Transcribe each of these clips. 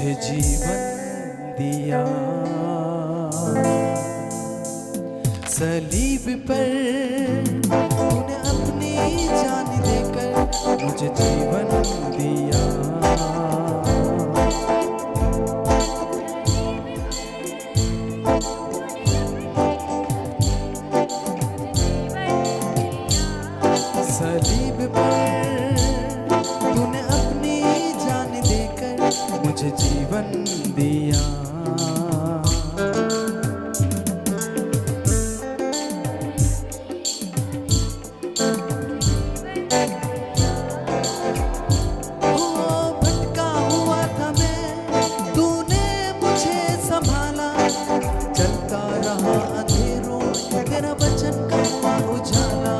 मुझे जीवन दिया। सलीब पर तूने अपनी जान देकर मुझे जीवन दिया। सलीब पर तूने अपनी जान देकर मुझे जीवन दिया। भटका हुआ था मैं, तूने मुझे संभाला। चलता रहा अंधेरों में, तेरा वचन का हुआ उजाला।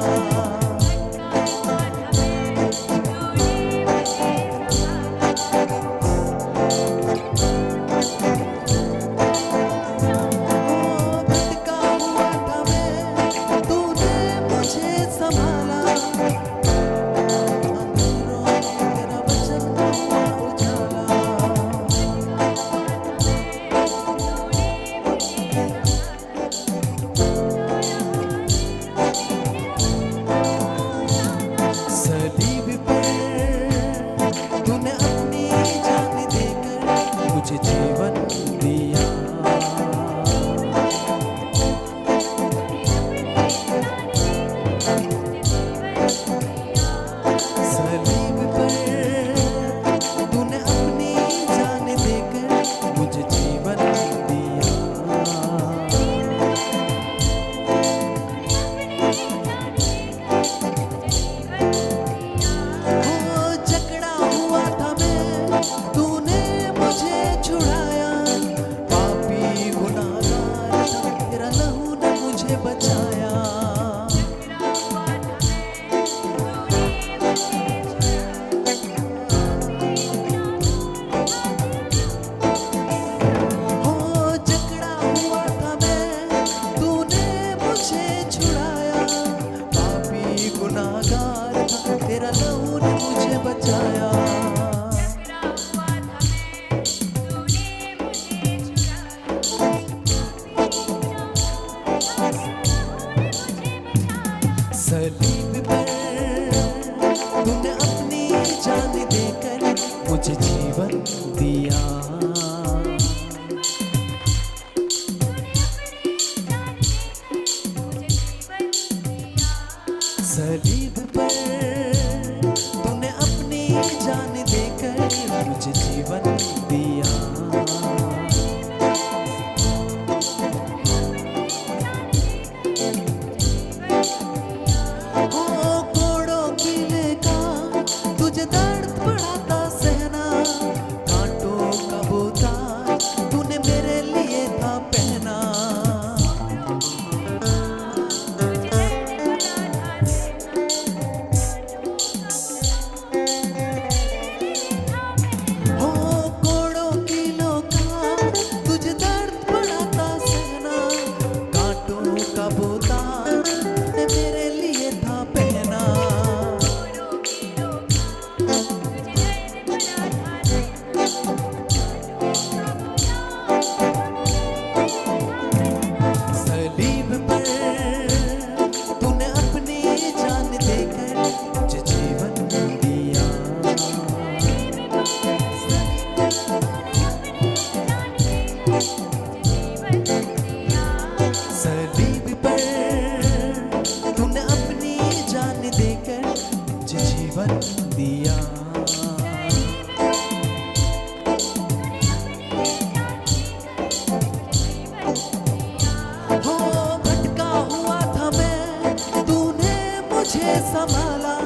तेरा लहू ने मुझे बचाया। सलीब पर तूने अपनी जान देकर मुझे जीवन दिया। सलीब पर तूने अपनी जान देकर मुझे जीवन दिया। कोड़ों की लेका तुझे दर्द पड़ा था सहना। कांटों का बोझ तूने मेरे लिए था पहना। सलीब पर तूने अपनी जान देकर मुझे जीवन दिया। हो भटका हुआ था मैं, तूने मुझे संभाला।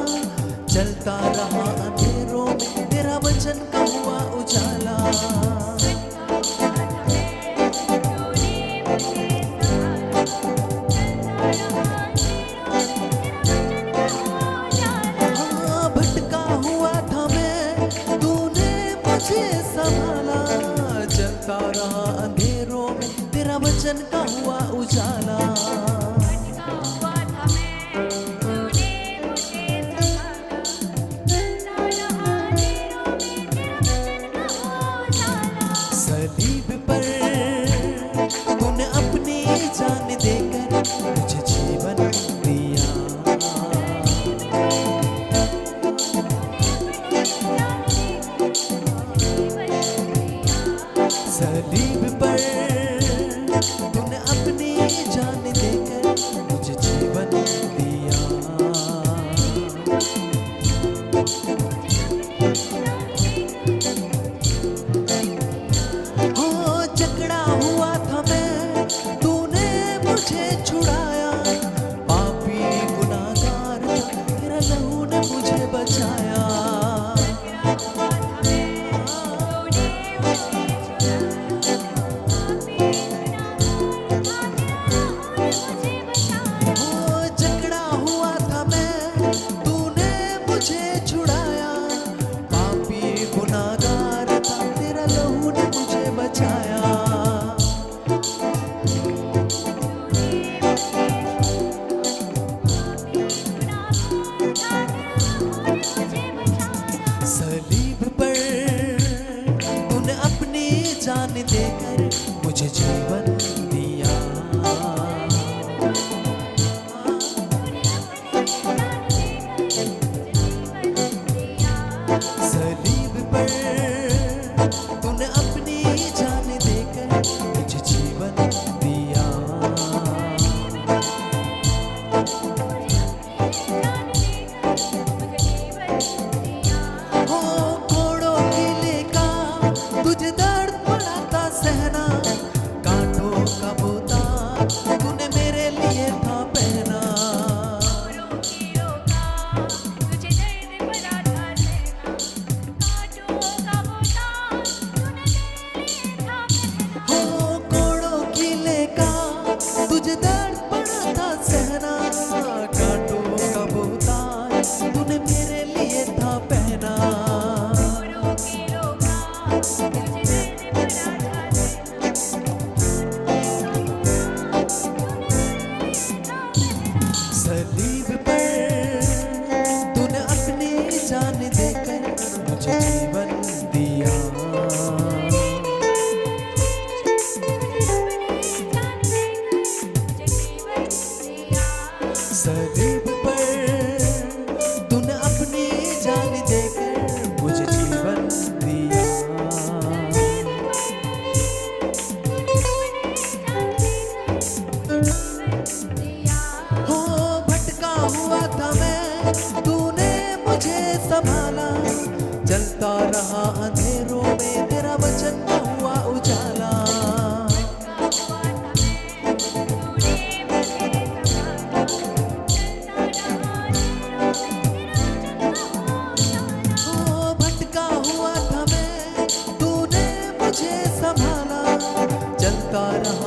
चलता रहा अंधेरों में, तेरा वचन का हुआ उजाला। भटका हुआ था मैं, तूने मुझे संभाला। चलता रहा अंधेरों में, तेरा वचन का हुआ उजाला।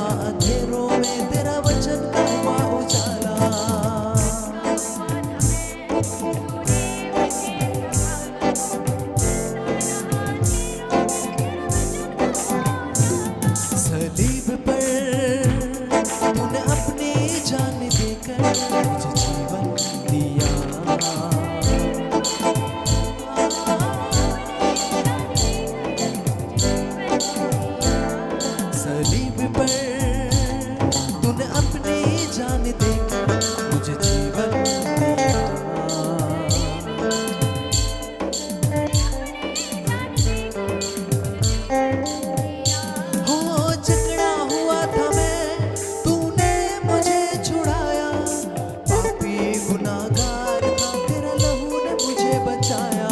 रहा अंधेरों में, तेरा वचन का हुआ उजाला। सलीब पर तूने अपनी जान देकर मुझे जीवन दिया। सलीब पर तूने अपनी जान देकर मुझे जीवन दिया। हो जकड़ा हुआ था मैं, तूने मुझे छुड़ाया। पापी गुनाहगार था, तेरा लहू ने मुझे बचाया।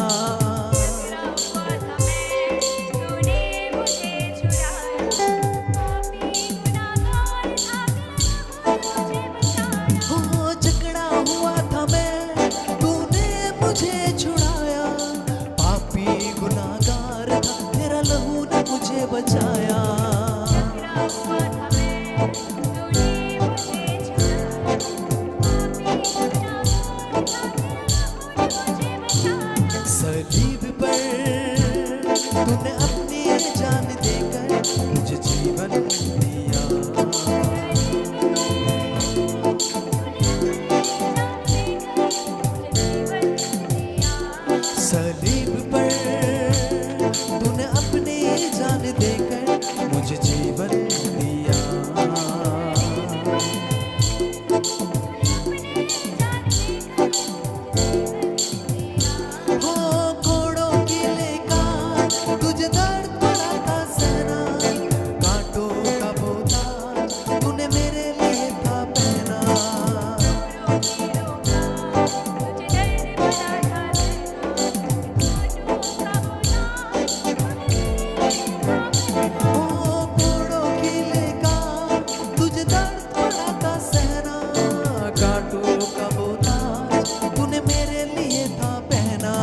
हो जकड़ा हुआ था मैं, तूने मुझे छुड़ाया। पापी गुनाहगार था, तेरा लहू ने मुझे बचाया। सलीब पर तूने अपनी जान देकर मुझे जीवन दिया। सलीब पर तूने अपनी जान देकर मुझे जीवन दिया। हो घोड़ों की लेकर तुझे दर्द पड़ा था सहना। कांटों का बोझ तूने मेरे लिए था पहना। ओ घोड़ों की लेकर तुझे दर्द पड़ा था सहना। कांटों का बोझ तूने मेरे लिए था पहना।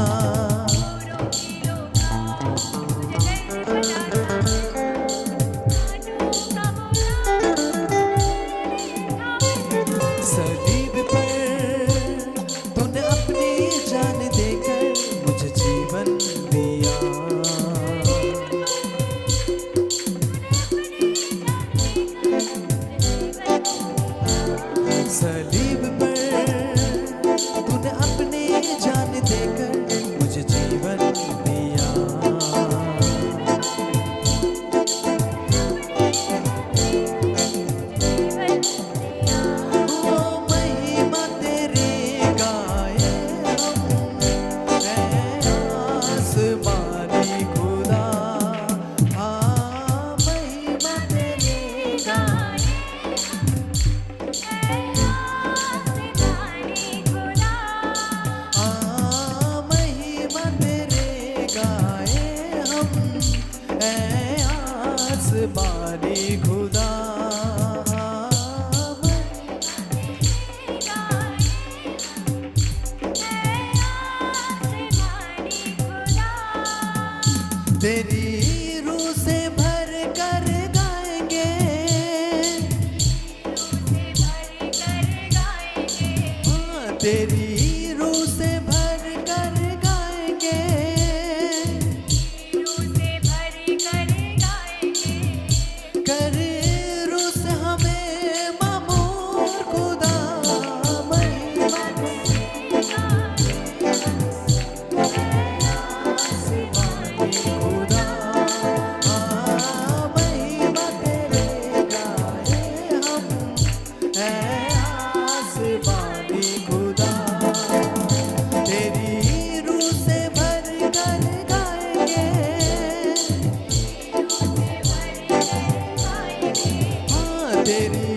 सलीब पर तूने अपनी जान देकर मुझे जीवन दिया। सलीब पर तूने अपनी जान देकर मुझे जीवन दिया। ओ महिमा तेरी गाए हम, ऐ आसमानी खुदा। हाँ महिमा तेरी गाए। महिमा तेरे गाए हम, ऐ आसमानी खुदा। तेरी रूह से भर कर गाएंगे। हाँ, तेरी रूह से भर कर गाएंगे। कर रूह से हमें मामूर खुदा। महिमा खुदा। हाँ, महिमा तेरे गाए हम, ऐ आसमानी खुदा। तेरी रूह से भर कर गाएंगे। हाँ, तेरी